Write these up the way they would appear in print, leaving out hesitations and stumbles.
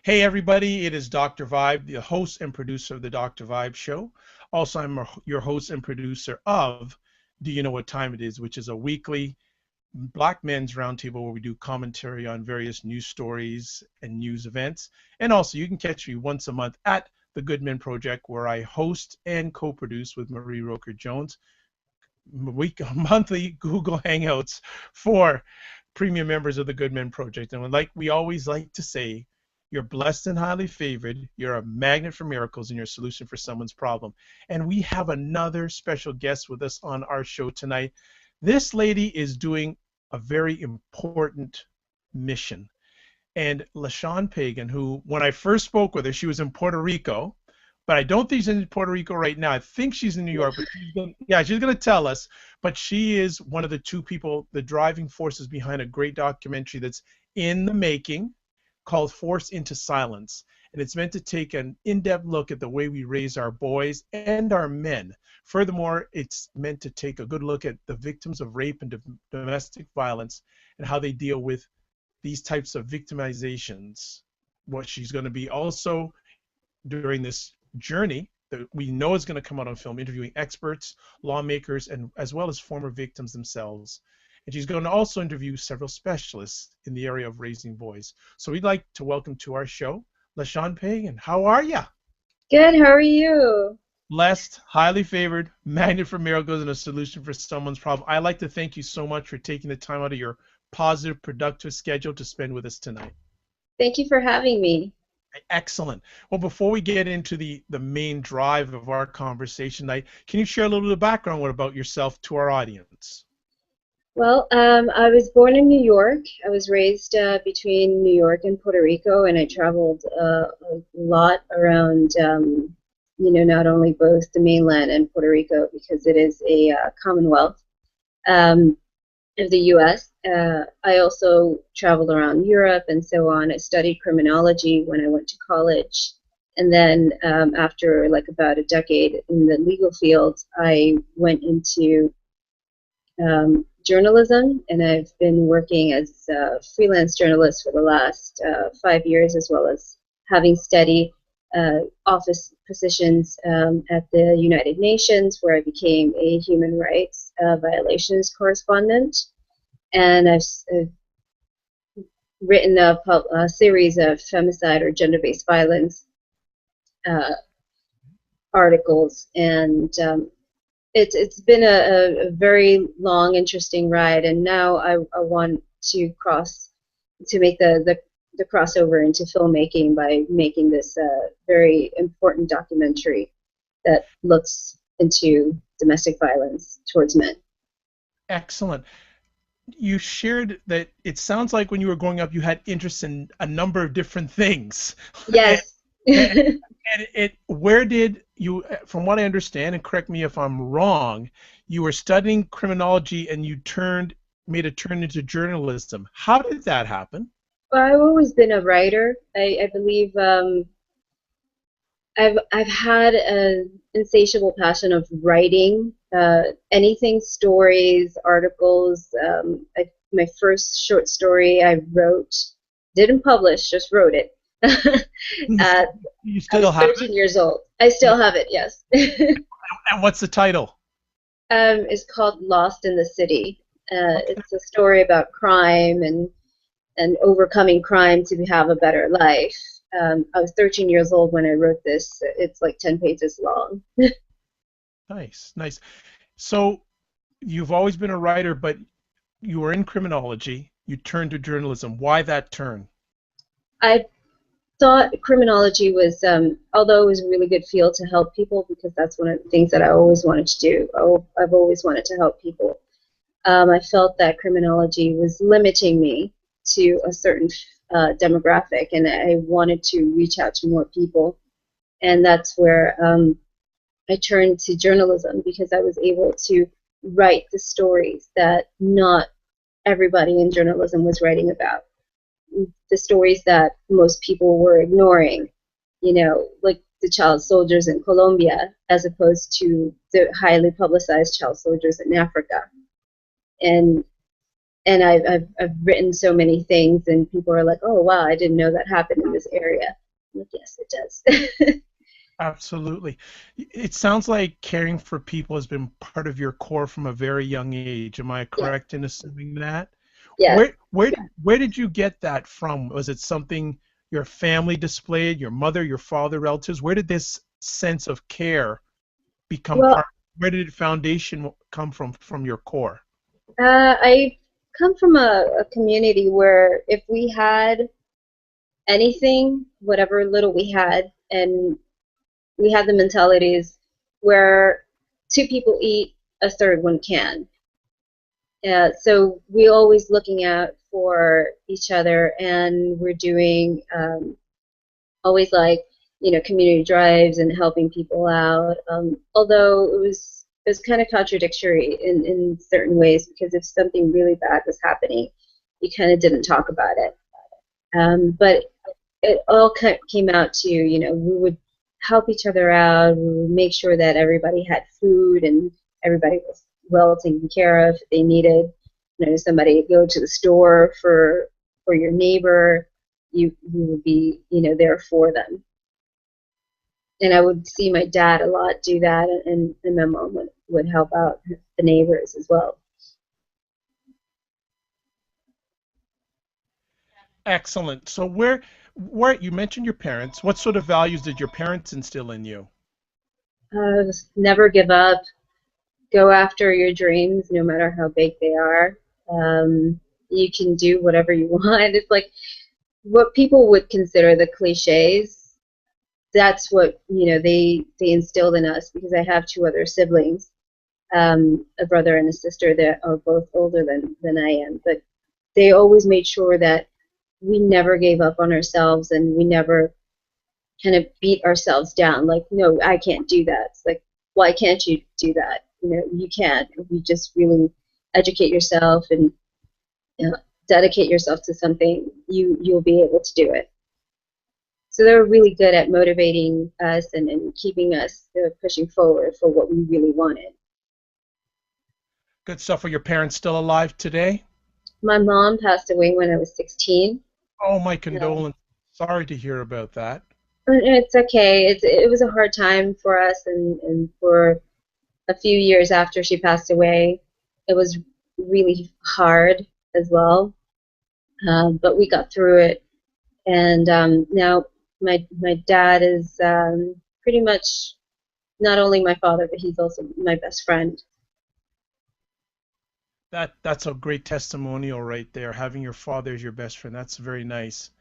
Hey everybody, it is Dr. Vibe, the host and producer of the Dr. Vibe Show. Also, your host and producer of Do You Know What Time It Is, which is a weekly Black men's roundtable where we do commentary on various news stories and news events. And also, you can catch me once a month at the Good Men Project, where I host and co-produce with Marie Roker Jones monthly Google Hangouts for premium members of the Good Men Project. And like we always like to say, you're blessed and highly favored. You're a magnet for miracles and you're a solution for someone's problem. And we have another special guest with us on our show tonight. This lady is doing a very important mission. And Shawn Pagan, who, when I first spoke with her, she was in Puerto Rico, but I don't think she's in Puerto Rico right now. I think she's in New York. But she's going to tell us. But she is one of the two people, the driving forces behind a great documentary that's in the making called Forced into Silence. And it's meant to take an in-depth look at the way we raise our boys and our men. Furthermore, it's meant to take a good look at the victims of rape and domestic violence and how they deal with these types of victimizations. What she's going to be also during this journey that we know is going to come out on film, interviewing experts, lawmakers, and as well as former victims themselves. And she's going to also interview several specialists in the area of raising boys. So we'd like to welcome to our show, Shawn Pagan. How are you? Good, how are you? Blessed, highly favored, magnet for miracles, and a solution for someone's problem. I'd like to thank you so much for taking the time out of your positive, productive schedule to spend with us tonight. Thank you for having me. Excellent. Well, before we get into the main drive of our conversation tonight, can you share a little bit of background about yourself to our audience? Well, I was born in New York. I was raised between New York and Puerto Rico, and I traveled a lot around, not only both the mainland and Puerto Rico because it is a commonwealth of the U.S. I also traveled around Europe and so on. I studied criminology when I went to college. And then after like about a decade in the legal field, I went into journalism, and I've been working as a freelance journalist for the last 5 years, as well as having steady office positions at the United Nations, where I became a human rights violations correspondent. And I've written a series of femicide or gender-based violence articles, and it's been a very long, interesting ride. And now I want to make the crossover into filmmaking by making this very important documentary that looks into domestic violence towards men. Excellent. You shared that it sounds like when you were growing up you had interest in a number of different things. Yes. Where did you, from what I understand, and correct me if I'm wrong, you were studying criminology and you made a turn into journalism. How did that happen? Well, I've always been a writer. I believe I've had an insatiable passion of writing anything, stories, articles. My first short story I wrote, didn't publish, just wrote it. You still have 13 years old. I still have it, yes. And what's the title? It's called Lost in the City. Okay. It's a story about crime and overcoming crime to have a better life. I was 13 years old when I wrote this. It's like 10 pages long. Nice, nice. So you've always been a writer, but you were in criminology. You turned to journalism. Why that turn? I thought criminology was, although it was a really good field to help people, because that's one of the things that I always wanted to do. I've always wanted to help people. I felt that criminology was limiting me to a certain demographic, and I wanted to reach out to more people. And that's where I turned to journalism, because I was able to write the stories that not everybody in journalism was writing about. The stories that most people were ignoring, like the child soldiers in Colombia, as opposed to the highly publicized child soldiers in Africa. And And I've written so many things, and people are like, oh wow, I didn't know that happened in this area. I'm like, yes, it does. Absolutely. It sounds like caring for people has been part of your core from a very young age. Am I Yeah. correct in assuming that? Yes. Where did you get that from? Was it something your family displayed, your mother, your father, relatives? Where did this sense of care become Well, part? Where did the foundation come from your core? I come from a community where if we had anything, whatever little we had, and we had the mentalities where two people eat, a third one can. So we're always looking out for each other, and we're doing always like community drives and helping people out. Although it was kind of contradictory in certain ways, because if something really bad was happening, you kind of didn't talk about it. But it all came out to, we would help each other out. We would make sure that everybody had food and everybody was well taken care of. If they needed, somebody to go to the store for your neighbor, you would be, there for them. And I would see my dad a lot do that, and my mom would help out the neighbors as well. Excellent. So where you mentioned your parents, what sort of values did your parents instill in you? Just never give up. Go after your dreams, no matter how big they are. You can do whatever you want. It's like what people would consider the cliches. That's what they instilled in us, because I have two other siblings, a brother and a sister that are both older than I am. But they always made sure that we never gave up on ourselves, and we never kind of beat ourselves down. Like, no, I can't do that. It's like, why can't you do that? You can. If you just really educate yourself and dedicate yourself to something, you'll be able to do it. So they're really good at motivating us and keeping us pushing forward for what we really wanted. Good stuff. Are your parents still alive today? My mom passed away when I was 16. Oh, my Uh, condolences. Sorry to hear about that. it's okay. It was a hard time for us, and for a few years after she passed away, it was really hard as well. But we got through it, and now my dad is pretty much not only my father, but he's also my best friend. That's a great testimonial right there. Having your father as your best friend. That's very nice.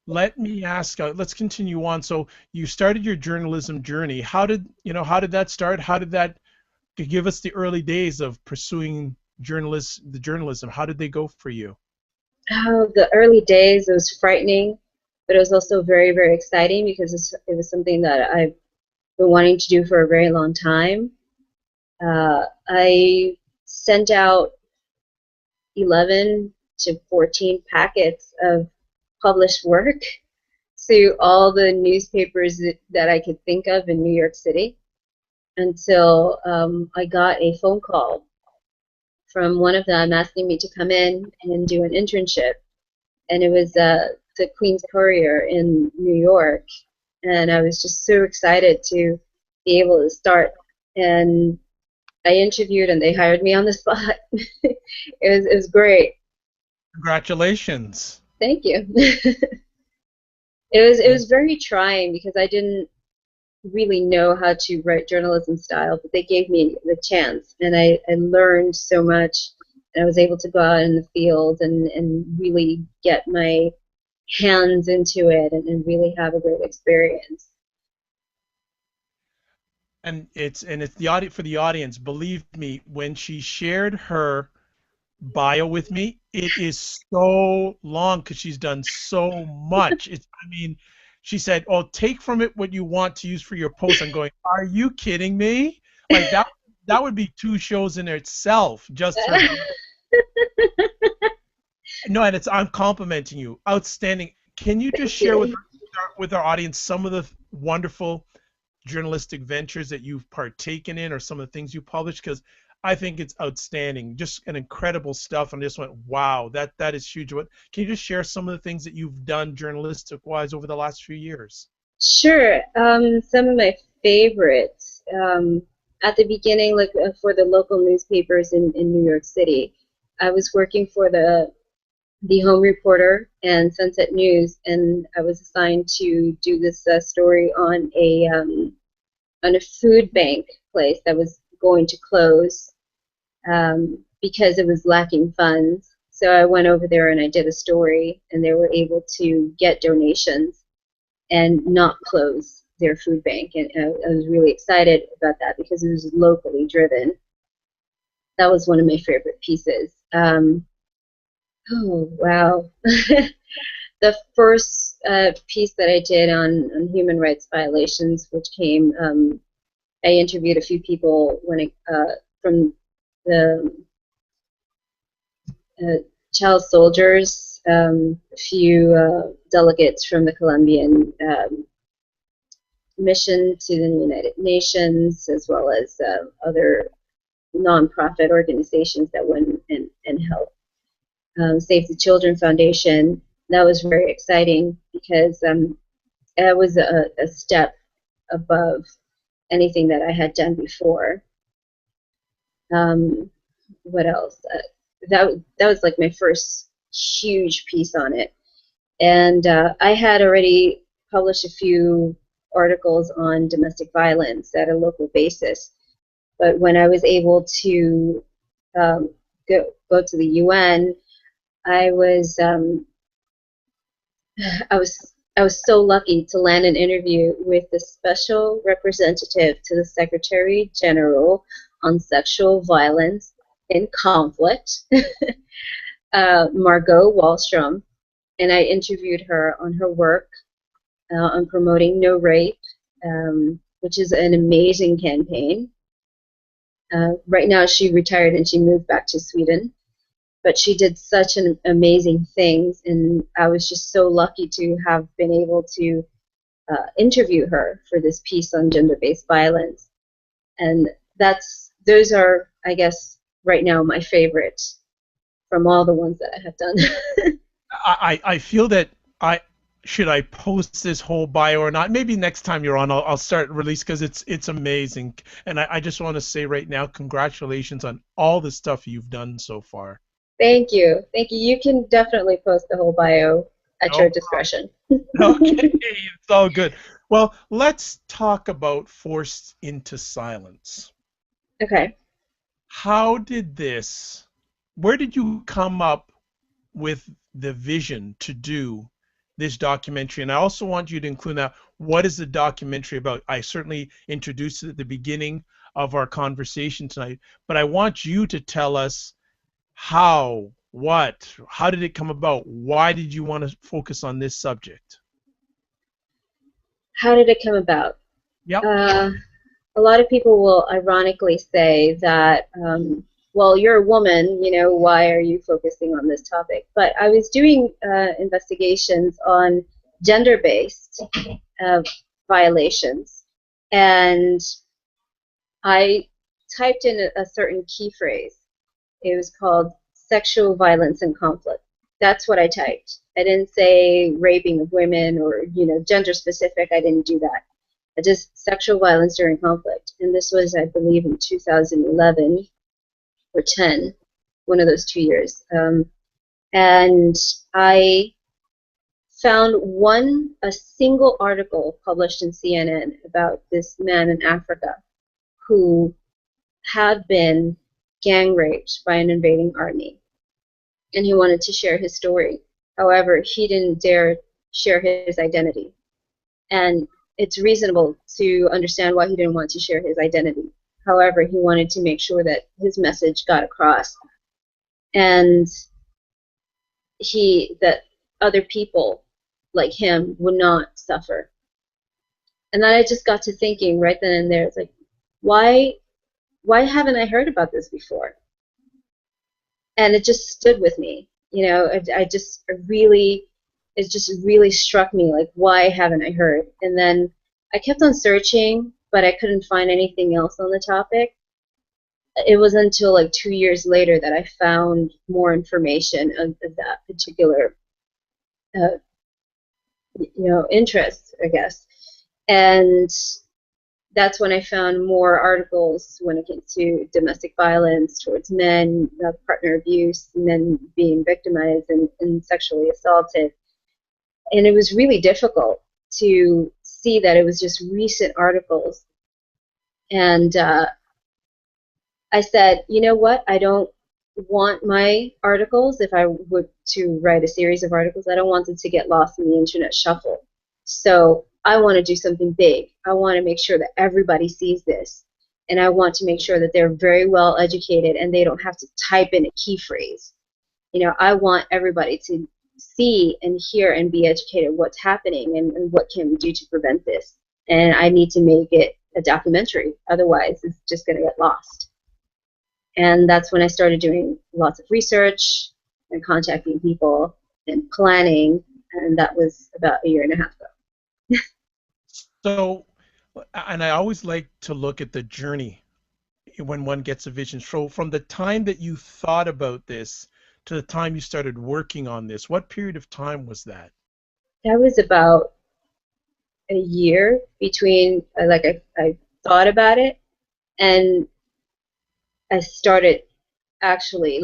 Let me ask, let's continue on. So you started your journalism journey. How did that start? How did that give us the early days of pursuing the journalism? How did they go for you? Oh, the early days, it was frightening, but it was also very, very exciting, because it was something that I've been wanting to do for a very long time. I sent out 11 to 14 packets of published work to all the newspapers that I could think of in New York City, until I got a phone call from one of them asking me to come in and do an internship. And it was the Queens Courier in New York. And I was just so excited to be able to start. And I interviewed, and they hired me on the spot. It was great. Congratulations. Thank you. It was very trying, because I didn't really know how to write journalism style, but they gave me the chance, and I learned so much, and I was able to go out in the field and really get my hands into it, and really have a great experience. And it's the audience for the audience. Believe me, when she shared her bio with me, it is so long because she's done so much. I mean, she said, "Oh, take from it what you want to use for your post." I'm going, "Are you kidding me?" Like that would be two shows in itself, just her. No, and I'm complimenting you. Outstanding. Can you just Thank share with you. our audience some of the wonderful journalistic ventures that you've partaken in, or some of the things you published? Because I think it's outstanding, just an incredible stuff. And I just went, wow, that is huge. What can you just share some of the things that you've done journalistic wise over the last few years? Sure. Some of my favorites. At the beginning, like for the local newspapers in New York City, I was working for the Home Reporter and Sunset News, and I was assigned to do this story on a food bank place that was going to close because it was lacking funds. So I went over there and I did a story, and they were able to get donations and not close their food bank. And I was really excited about that because it was locally driven. That was one of my favorite pieces. Oh, wow. The first piece that I did on human rights violations, which came, I interviewed a few people from the child soldiers, a few delegates from the Colombian mission to the United Nations, as well as other nonprofit organizations that went and helped. Save the Children Foundation. That was very exciting because it was a step above anything that I had done before. What else? That was like my first huge piece on it, and I had already published a few articles on domestic violence at a local basis. But when I was able to go to the UN, I was I was so lucky to land an interview with the special representative to the Secretary General on sexual violence in conflict, Margot Wallstrom, and I interviewed her on her work on promoting no rape, which is an amazing campaign. Right now she retired and she moved back to Sweden. But she did such an amazing things, and I was just so lucky to have been able to interview her for this piece on gender-based violence. And those are, I guess, right now my favorites from all the ones that I have done. I feel that should I post this whole bio or not? Maybe next time you're on, I'll start release because it's amazing. And I just want to say right now, congratulations on all the stuff you've done so far. Thank you. Thank you. You can definitely post the whole bio at your discretion. Okay, it's all good. Well, let's talk about forced into silence. Okay. Where did you come up with the vision to do this documentary? And I also want you to include now, what is the documentary about? I certainly introduced it at the beginning of our conversation tonight, but I want you to tell us how did it come about? Why did you want to focus on this subject? How did it come about? Yep. A lot of people will ironically say that, well, you're a woman, why are you focusing on this topic? But I was doing investigations on gender-based violations, and I typed in a certain key phrase. It was called sexual violence and conflict. That's what I typed. I didn't say raping of women or, gender specific. I didn't do that. I just sexual violence during conflict. And this was, I believe, in 2011 or 10, one of those 2 years. And I found a single article published in CNN about this man in Africa who had been gang raped by an invading army, and he wanted to share his story. However, he didn't dare share his identity, and it's reasonable to understand why he didn't want to share his identity. However, he wanted to make sure that his message got across, and that other people like him would not suffer. And then I just got to thinking right then and there, it's like, why haven't I heard about this before? And it just stood with me. It just really struck me, like, why haven't I heard? And then I kept on searching, but I couldn't find anything else on the topic. it was until like 2 years later that I found more information of that particular, uh, interest, I guess. And that's when I found more articles when it came to domestic violence towards men, partner abuse, men being victimized and sexually assaulted. And it was really difficult to see that it was just recent articles. And I said, you know what? I don't want my articles, if I were to write a series of articles, I don't want them to get lost in the internet shuffle. So I want to do something big. I want to make sure that everybody sees this. And I want to make sure that they're very well educated and they don't have to type in a key phrase. I want everybody to see and hear and be educated what's happening and what can we do to prevent this. And I need to make it a documentary. Otherwise, it's just going to get lost. And that's when I started doing lots of research and contacting people and planning. And that was about a year and a half ago. So, and I always like to look at the journey when one gets a vision. So from the time that you thought about this to the time you started working on this, what period of time was that? That was about a year between, I thought about it and I started actually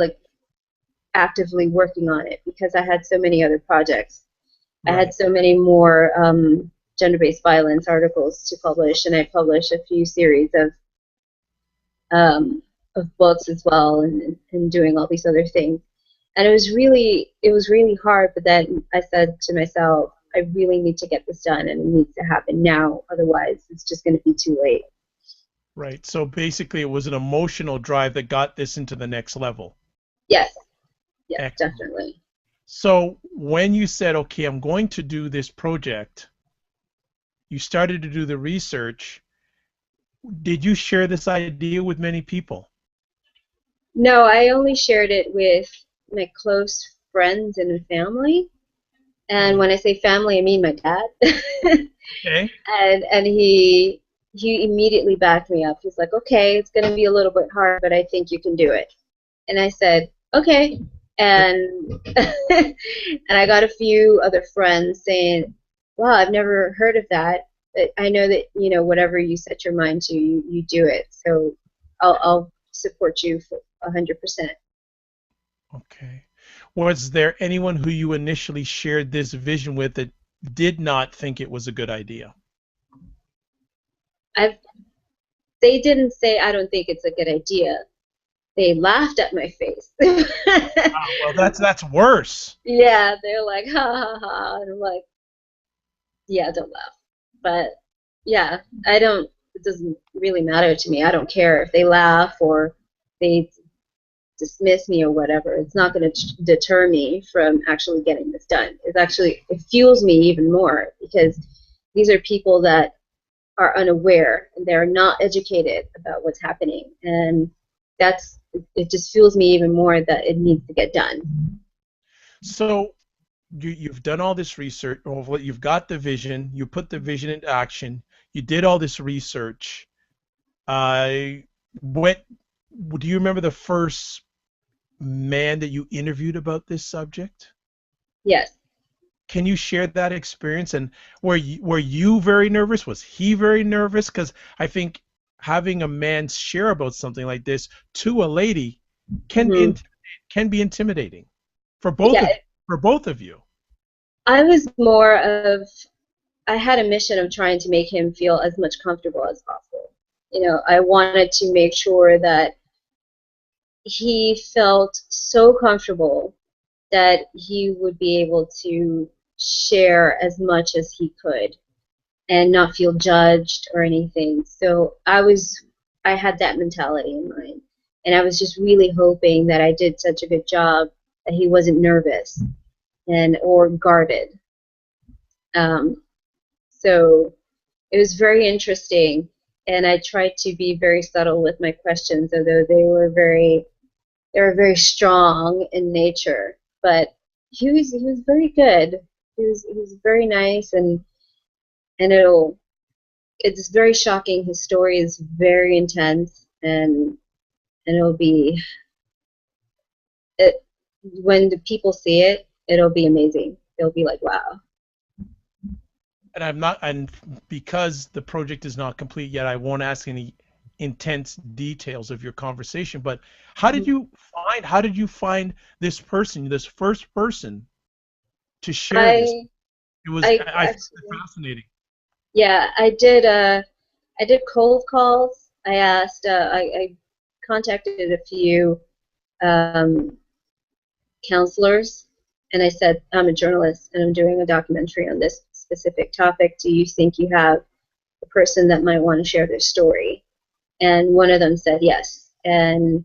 actively working on it because I had so many other projects. Right. I had so many more gender-based violence articles to publish, and I published a few series of books as well, and doing all these other things. And it was really hard. But then I said to myself, I really need to get this done, and it needs to happen now. Otherwise, it's just going to be too late. Right. So basically, it was an emotional drive that got this into the next level. Yes. Yes, definitely. So when you said, okay, I'm going to do this project, you started to do the research. Did you share this idea with many people? No, I only shared it with my close friends and family. And when I say family, I mean my dad. Okay. And he immediately backed me up. He's like, okay, it's going to be a little bit hard, but I think you can do it. And I said, okay. And and I got a few other friends saying, wow, I've never heard of that. But I know that, whatever you set your mind to, you do it. So I'll support you for 100%. Okay. Was there anyone who you initially shared this vision with that did not think it was a good idea? They didn't say, I don't think it's a good idea. They laughed at my face. Well, that's worse. Yeah, they're like, ha ha ha. And I'm like, yeah, don't laugh. But yeah, it doesn't really matter to me. I don't care if they laugh or they dismiss me or whatever. It's not going to deter me from actually getting this done. It fuels me even more because these are people that are unaware and they're not educated about what's happening. And it just fuels me even more that it needs to get done. So you've done all this research, or you've got the vision, you put the vision into action, you did all this research. Do you remember the first man that you interviewed about this subject? Yes. Can you share that experience? And were you very nervous? Was he very nervous? Because I think having a man share about something like this to a lady can be intimidating for both of you. I had a mission of trying to make him feel as much comfortable as possible. I wanted to make sure that he felt so comfortable that he would be able to share as much as he could and not feel judged or anything. So I had that mentality in mind. And I was just really hoping that I did such a good job that he wasn't nervous or guarded. So it was very interesting, and I tried to be very subtle with my questions, although they were very strong in nature. But he was very good. He was very nice, and it's very shocking. His story is very intense, and and it'll be it when the people see it, it'll be amazing. They'll be like, wow. And I'm not, and because the project is not complete yet, I won't ask any intense details of your conversation. But Mhm. how did you find this person, this first person, to share this? I It was, I I find it actually, fascinating. yeah, I did cold calls. I contacted a few um, counselors, and I said, I'm a journalist and I'm doing a documentary on this specific topic. Do you think you have a person that might want to share their story? And one of them said yes. And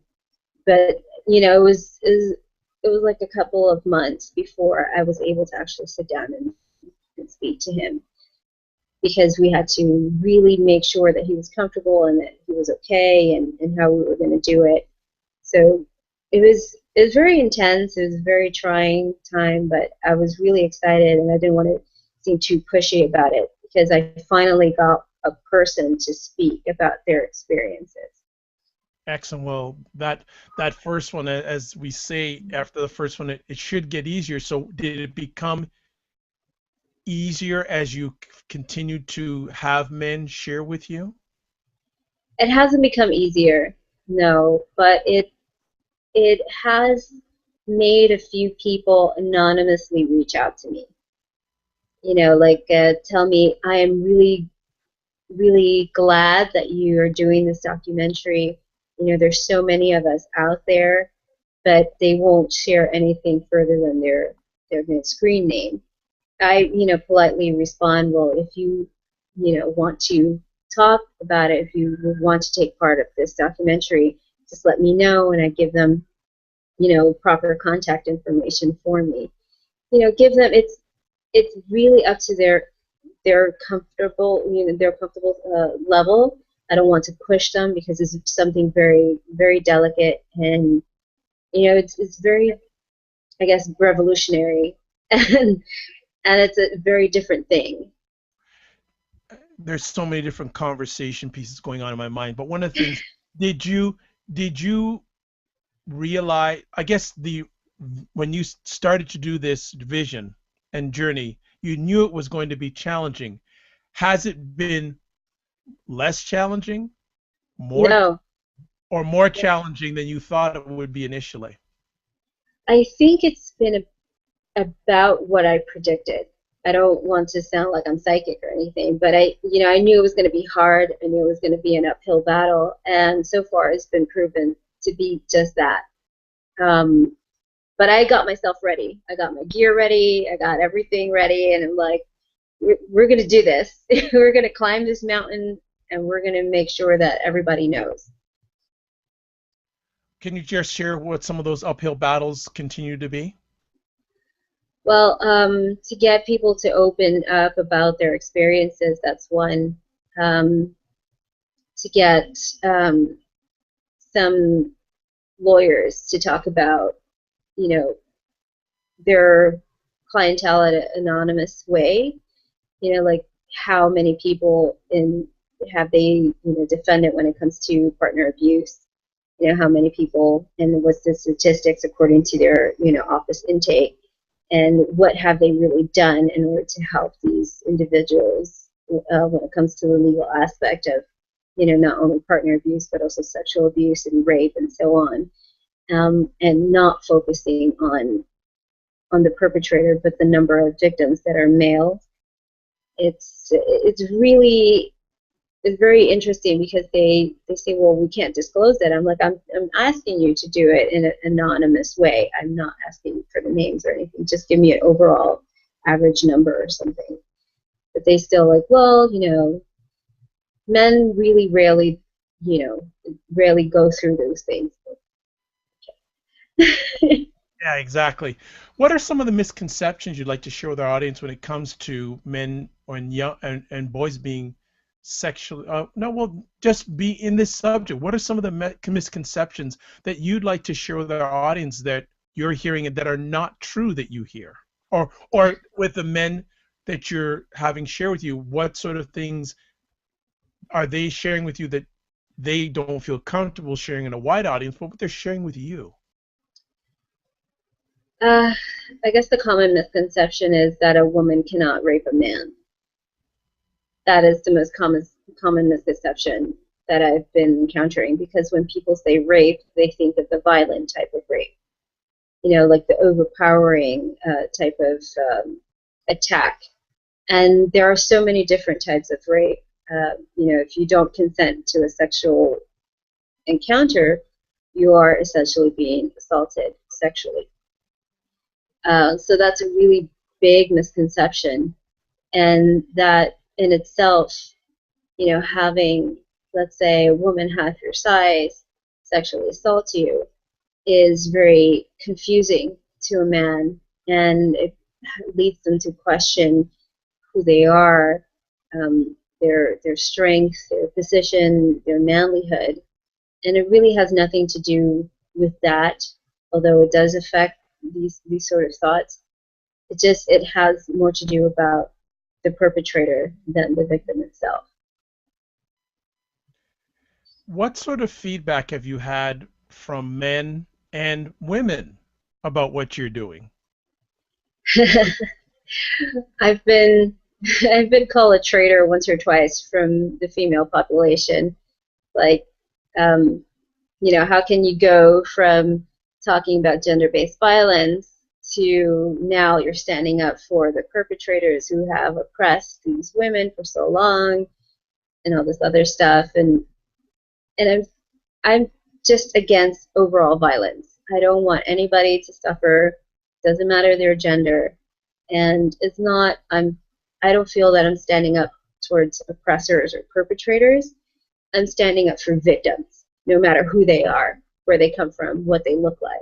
but it was like a couple of months before I was able to actually sit down and speak to him, because we had to really make sure that he was comfortable and that he was okay, and how we were going to do it. So it was very intense. It was a very trying time, but I was really excited, and I didn't want to seem too pushy about it, because I finally got a person to speak about their experiences. Excellent. Well, that first one, as we say after the first one, it should get easier. So did it become easier as you continued to have men share with you? It hasn't become easier, no, but it has made a few people anonymously reach out to me. Like, tell me, I am really glad that you are doing this documentary. There's so many of us out there, but they won't share anything further than their screen name. I, politely respond, well, if you want to talk about it, if you want to take part of this documentary, just let me know, and I give them, proper contact information for me. Give them, it's really up to their comfortable level. I don't want to push them, because it's something very, very delicate, and it's very, I guess, revolutionary, and it's a very different thing. There's so many different conversation pieces going on in my mind, but one of the things, did you did you realize, I guess, the when you started to do this vision and journey, you knew it was going to be challenging. Has it been less challenging, more No, or more challenging than you thought it would be initially? I think it's been about what I predicted. I don't want to sound like I'm psychic or anything, but I knew it was going to be hard. I knew it was going to be an uphill battle, and so far it's been proven to be just that. Um, but I got myself ready. I got my gear ready. I got everything ready, and I'm like, we're going to do this. We're going to climb this mountain, and we're going to make sure that everybody knows. Can you just share what some of those uphill battles continue to be? Well, to get people to open up about their experiences, that's one. Um, to get some lawyers to talk about, you know, their clientele at an anonymous way. Like, how many people in have they, defended when it comes to partner abuse. How many people, and what's the statistics according to their, office intake, and what have they really done in order to help these individuals when it comes to the legal aspect of, not only partner abuse but also sexual abuse and rape and so on, and not focusing on the perpetrator but the number of victims that are male. It's very interesting, because they say, well, we can't disclose that. I'm like, I'm asking you to do it in an anonymous way. I'm not asking for the names or anything. Just give me an overall average number or something. But they still like, well, men really rarely go through those things. Yeah, exactly. What are some of the misconceptions you'd like to share with our audience when it comes to men and young and boys being sexually, no, well, just be in this subject. What are some of the misconceptions that you'd like to share with our audience that you're hearing and that are not true that you hear? Or with the men that you're having share with you, what sort of things are they sharing with you that they don't feel comfortable sharing in a wide audience, but what they're sharing with you? I guess the common misconception is that a woman cannot rape a man. That is the most common misconception that I've been encountering, because when people say rape, they think of the violent type of rape, like the overpowering type of attack. And there are so many different types of rape. If you don't consent to a sexual encounter, you are essentially being assaulted sexually. So that's a really big misconception, and that in itself, having, let's say, a woman half your size sexually assault you is very confusing to a man, and it leads them to question who they are, their strength, their position, their manlyhood, and it really has nothing to do with that, although it does affect these sort of thoughts. It has more to do about the perpetrator than the victim itself. What sort of feedback have you had from men and women about what you're doing? I've been I've been called a traitor once or twice from the female population. Like, how can you go from talking about gender-based violence to now you're standing up for the perpetrators who have oppressed these women for so long, and all this other stuff, and I'm just against overall violence. I don't want anybody to suffer. Doesn't matter their gender, and I don't feel that I'm standing up towards oppressors or perpetrators. I'm standing up for victims, no matter who they are, where they come from, what they look like.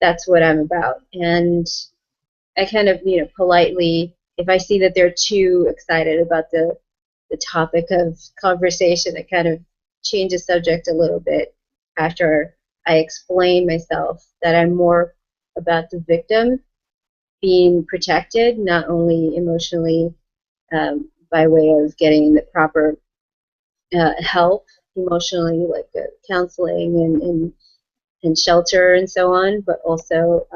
That's what I'm about. And I kind of, politely, if I see that they're too excited about the topic of conversation, I kind of change the subject a little bit after I explain myself that I'm more about the victim being protected, not only emotionally, by way of getting the proper help emotionally, like counseling and shelter and so on, but also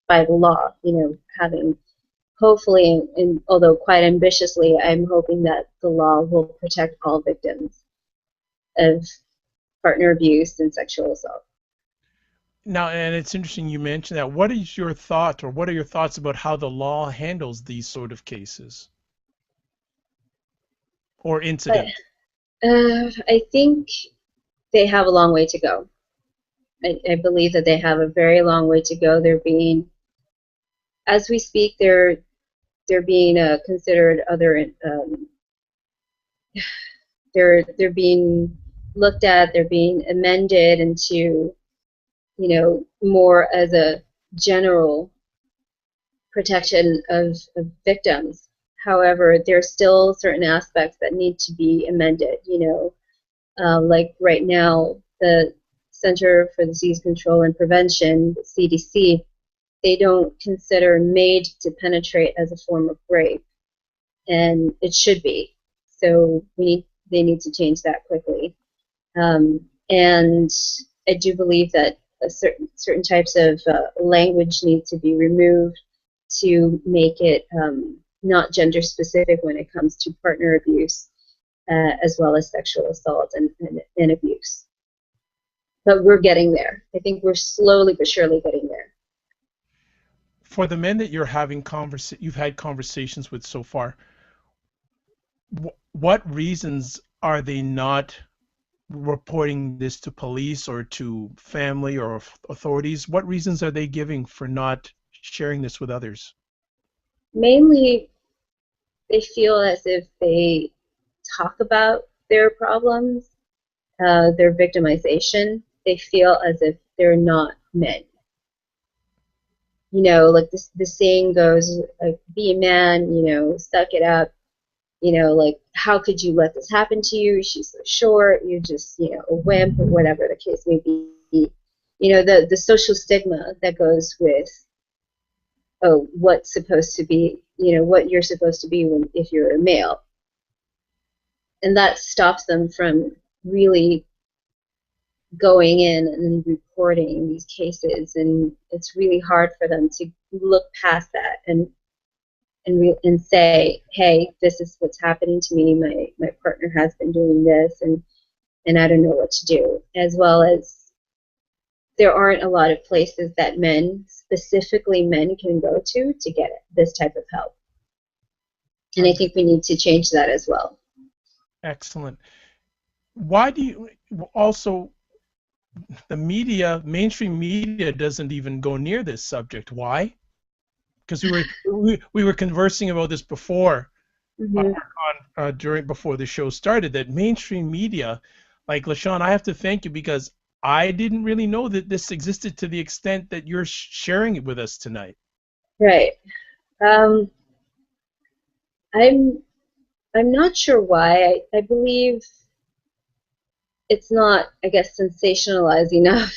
by the law, having hopefully, and although quite ambitiously, I'm hoping that the law will protect all victims of partner abuse and sexual assault. Now, and it's interesting you mentioned that. What is your thought, or what are your thoughts about how the law handles these sort of cases or incident? I think they have a long way to go. I believe that they have a very long way to go. They're being, as we speak, they're being considered other. They're being looked at. They're being amended into, more as a general protection of victims. However, there are still certain aspects that need to be amended. Like right now, the Center for Disease Control and Prevention, the CDC, they don't consider made to penetrate as a form of rape, and it should be. So they need to change that quickly. And I do believe that certain types of language need to be removed to make it not gender specific when it comes to partner abuse, as well as sexual assault and abuse. But we're getting there. I think we're slowly but surely getting there. For the men that you've had conversations with so far, what reasons are they not reporting this to police or to family or authorities? What reasons are they giving for not sharing this with others? Mainly, they feel as if they talk about their problems, their victimization. They feel as if they're not men. Like the saying goes, like, be a man, suck it up. Like, how could you let this happen to you? She's so short. You're just, a wimp, or whatever the case may be. The social stigma that goes with, oh, what's supposed to be, what you're supposed to be if you're a male. And that stops them from really going in and reporting these cases, and it's really hard for them to look past that and say, hey, this is what's happening to me. My partner has been doing this, and I don't know what to do. As well as there aren't a lot of places that men, specifically men, can go to get this type of help. And I think we need to change that as well. Excellent. Why do you also, the media, mainstream media doesn't even go near this subject? Why? Because we were conversing about this before, before the show started, that mainstream media, like LaShawn, I have to thank you because I didn't really know that this existed to the extent that you're sharing it with us tonight. Right. I'm not sure why. I believe it's not, I guess, sensationalized enough.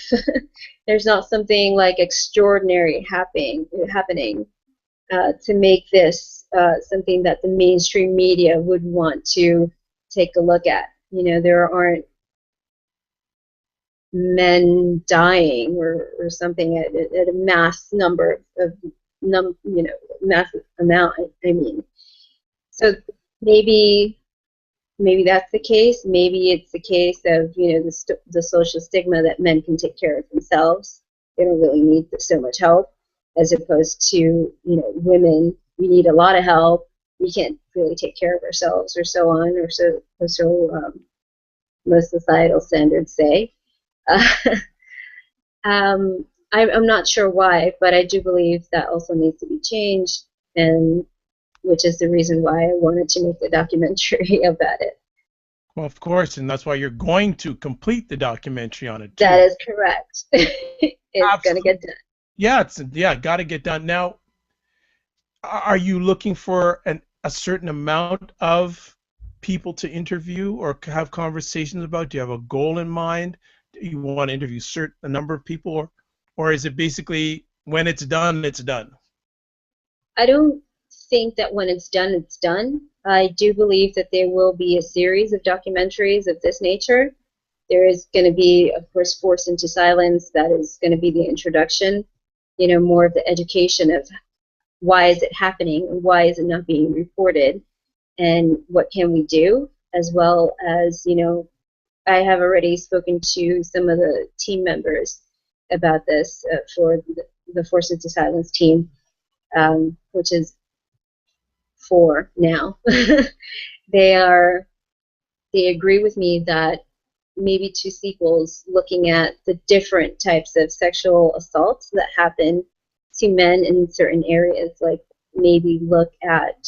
There's not something like extraordinary happening to make this something that the mainstream media would want to take a look at. You know, there aren't men dying or something at a mass number of massive amount. I mean, so maybe that's the case. Maybe it's the case of the social stigma that men can take care of themselves. They don't really need so much help, as opposed to women. We need a lot of help. We can't really take care of ourselves, or so on, or so most societal standards say. I'm not sure why, but I do believe that also needs to be changed, and which is the reason why I wanted to make the documentary about it. Well, of course, and that's why you're going to complete the documentary on it too. That is correct. It's going to get done. Yeah, got to get done. Now, are you looking for a certain amount of people to interview or have conversations about? Do you have a goal in mind? Do you want to interview a number of people, or is it basically when it's done, it's done? I don't think that when it's done, it's done. I do believe that there will be a series of documentaries of this nature. There is going to be, of course, Forced into Silence. That is going to be the introduction, more of the education of why is it happening and why is it not being reported and what can we do, as well as, I have already spoken to some of the team members about this for the Forced into Silence team, which is 4 now. They agree with me that maybe 2 sequels looking at the different types of sexual assaults that happen to men in certain areas, like maybe look at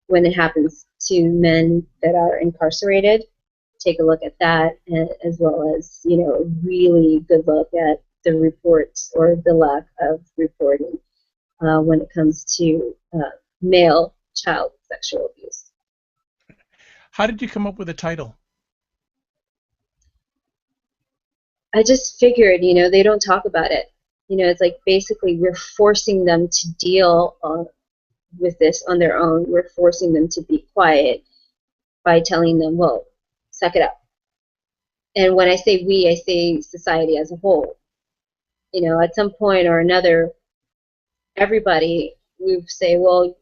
when it happens to men that are incarcerated, take a look at that, as well as a really good look at the reports or the lack of reporting when it comes to male child sexual abuse. How did you come up with the title? I just figured, they don't talk about it. It's like basically we're forcing them to deal with this on their own. We're forcing them to be quiet by telling them, well, suck it up. And when I say we, I say society as a whole. At some point or another, everybody, we say, well,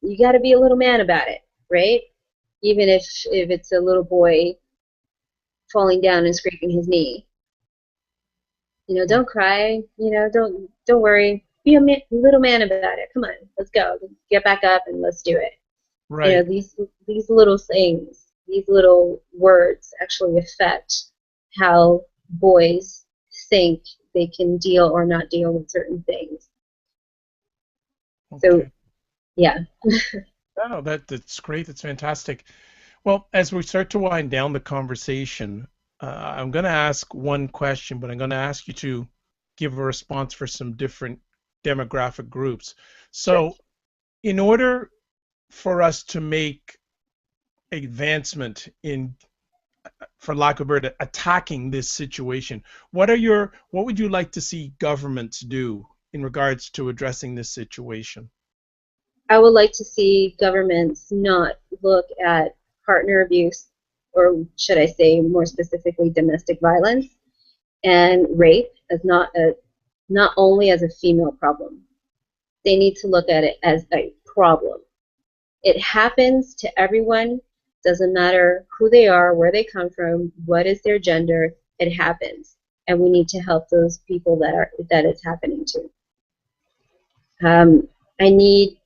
you got to be a little man about it, right? Even if it's a little boy falling down and scraping his knee. Don't cry. Don't worry. Be a little man about it. Come on, let's go. Let's get back up and let's do it. Right. These little things, these little words actually affect how boys think they can deal or not deal with certain things. Okay. So, yeah. No, that's great. That's fantastic. Well, as we start to wind down the conversation, I'm going to ask one question, but I'm going to ask you to give a response for some different demographic groups. So, in order for us to make advancement in, for lack of a word, attacking this situation, what would you like to see governments do in regards to addressing this situation? I would like to see governments not look at partner abuse or should I say more specifically domestic violence and rape as not only as a female problem. They need to look at it as a problem. It happens to everyone, doesn't matter who they are, where they come from, what is their gender, it happens. And we need to help those people that it's happening to. I need,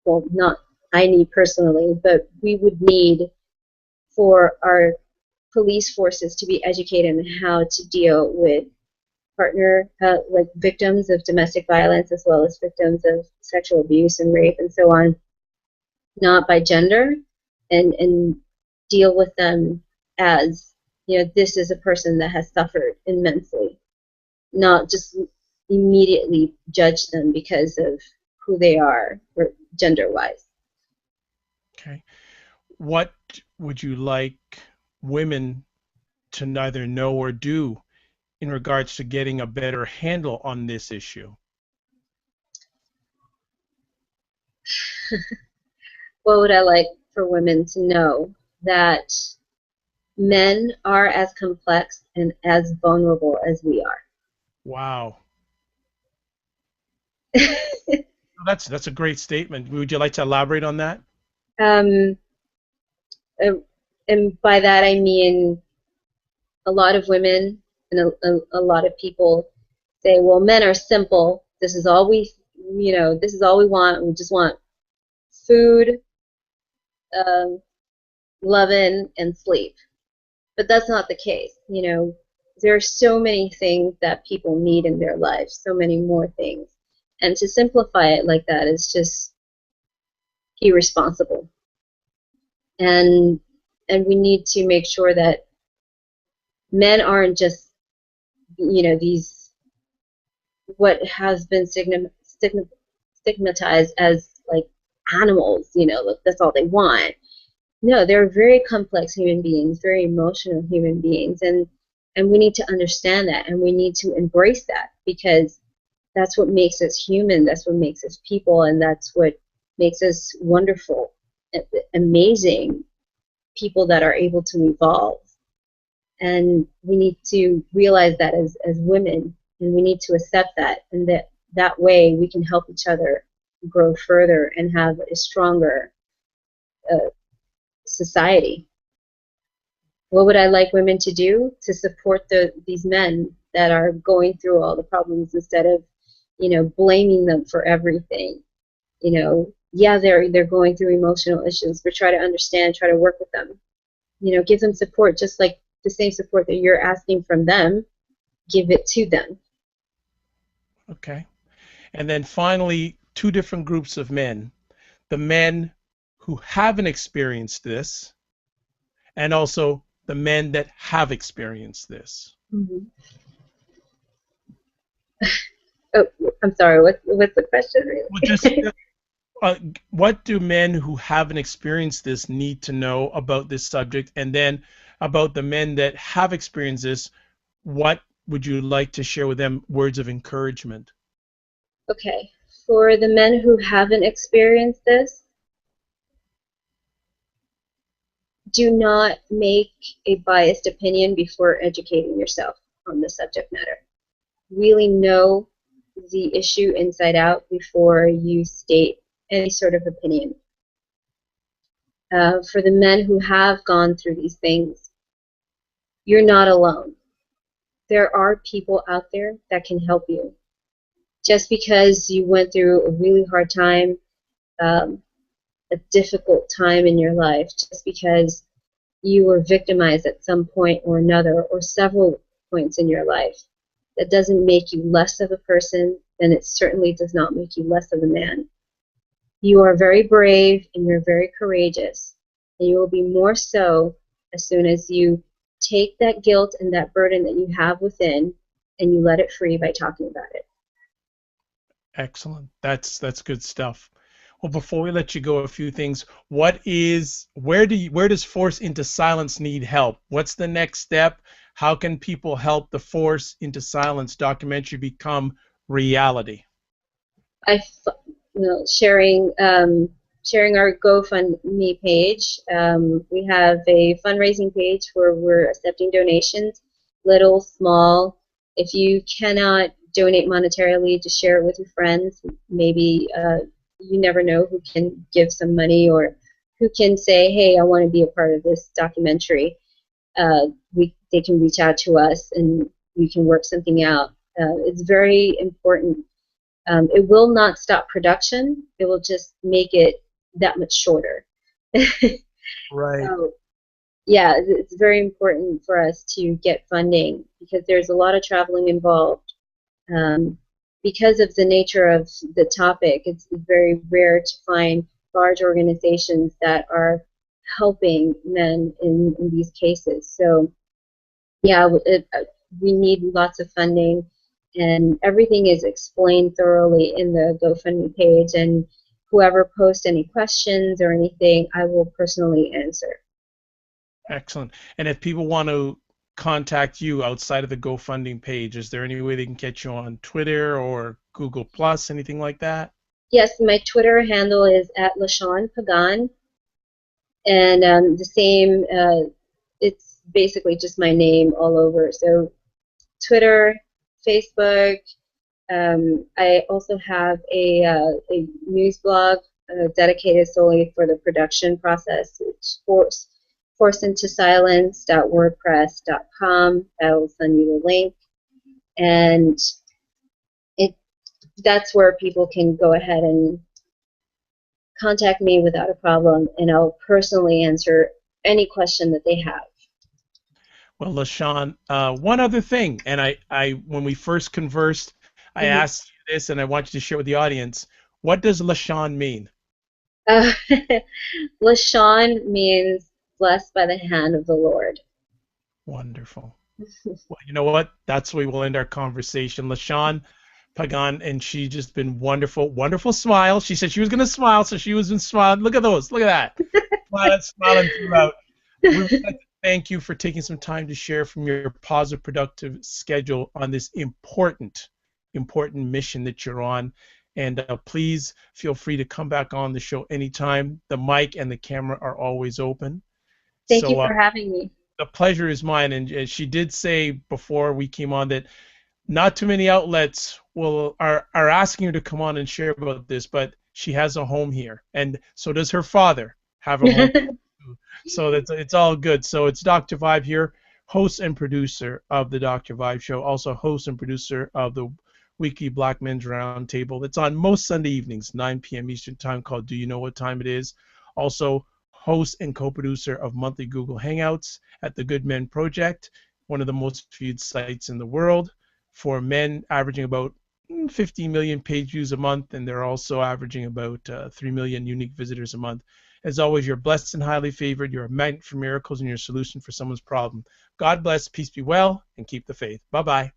well, not I need personally, but we would need for our police forces to be educated on how to deal with like victims of domestic violence as well as victims of sexual abuse and rape and so on, not by gender, and deal with them as, this is a person that has suffered immensely, not just immediately judge them because of who they are or gender-wise. Okay. What would you like women to neither know or do in regards to getting a better handle on this issue? What would I like for women to know? That men are as complex and as vulnerable as we are. Wow. That's a great statement. Would you like to elaborate on that? And by that I mean a lot of women and a lot of people say, well, men are simple. This is all we want. We just want food, loving, and sleep. But that's not the case. There are so many things that people need in their lives, so many more things. And to simplify it like that is just irresponsible. And we need to make sure that men aren't just, these, what has been stigmatized as like animals, that's all they want. No, they're very complex human beings, very emotional human beings, and we need to understand that, and we need to embrace that, because that's what makes us human, that's what makes us people, and that's what makes us wonderful, amazing people that are able to evolve. And we need to realize that as women, and we need to accept that, and that way we can help each other grow further and have a stronger society. What would I like women to do? To support these men that are going through all the problems, instead of, blaming them for everything. Yeah, they're going through emotional issues, but try to understand, try to work with them. Give them support, just like the same support that you're asking from them, give it to them. Okay. And then finally, two different groups of men. The men who haven't experienced this, and also the men that have experienced this. Mm-hmm. Oh, I'm sorry. What's the question? Really? Well, just what do men who haven't experienced this need to know about this subject? And then about the men that have experienced this, what would you like to share with them, words of encouragement? Okay. For the men who haven't experienced this, do not make a biased opinion before educating yourself on the subject matter. Really know the issue inside out before you state any sort of opinion. For the men who have gone through these things, you're not alone. There are people out there that can help you. Just because you went through a really hard time, a difficult time in your life, just because you were victimized at some point or another, or several points in your life, that doesn't make you less of a person, and it certainly does not make you less of a man. You are very brave and you're very courageous, and you will be more so as soon as you take that guilt and that burden that you have within and you let it free by talking about it. Excellent. That's good stuff. Well, before we let you go, a few things. Where does Force into Silence need help? What's the next step? How can people help the Force into Silence documentary become reality? Sharing sharing our GoFundMe page. We have a fundraising page where we're accepting donations, little, small. If you cannot donate monetarily, just share it with your friends. Maybe you never know who can give some money or who can say, hey, I want to be a part of this documentary. They can reach out to us and we can work something out. It's very important. It will not stop production. It will just make it that much shorter. Right. So, yeah, it's very important for us to get funding because there's a lot of traveling involved. Because of the nature of the topic, it's very rare to find large organizations that are helping men in these cases. So, yeah, we need lots of funding, and everything is explained thoroughly in the GoFundMe page, and whoever posts any questions or anything, I will personally answer. Excellent. And if people want to contact you outside of the GoFundMe page, is there any way they can catch you on Twitter or Google Plus, anything like that? Yes, my Twitter handle is at Shawn Pagan, and the same, it's basically just my name all over. So Twitter, Facebook. I also have a news blog dedicated solely for the production process. It's forcedintosilence.wordpress.com. That'll send you the link, and that's where people can go ahead and contact me without a problem, and I'll personally answer any question that they have. Well, LaShawn, one other thing, and when we first conversed, I asked you this, and I want you to share with the audience. What does LaShawn mean? LaShawn means blessed by the hand of the Lord. Wonderful. Well, you know what? That's where we will end our conversation. LaShawn Pagan, and she just been wonderful, wonderful smile. She said she was going to smile, so she was been smiling. Look at those. Look at that. Smiling throughout. We would like to thank you for taking some time to share from your positive, productive schedule on this important mission that you're on. And please feel free to come back on the show anytime. The mic and the camera are always open. Thank you for having me. The pleasure is mine. And she did say before we came on that not too many outlets are asking her to come on and share about this, but she has a home here, and so does her father have a home here too. So it's all good. So it's Dr. Vibe here, host and producer of the Dr. Vibe Show, also host and producer of the weekly Black Men's Roundtable. It's on most Sunday evenings, 9 p.m. Eastern Time, called Do You Know What Time It Is? Also host and co-producer of monthly Google Hangouts at the Good Men Project, one of the most viewed sites in the world, for men, averaging about 50 million page views a month, and they're also averaging about 3 million unique visitors a month. As always, you're blessed and highly favored. You're a magnet for miracles and you're a solution for someone's problem. God bless, peace be well, and keep the faith. Bye-bye.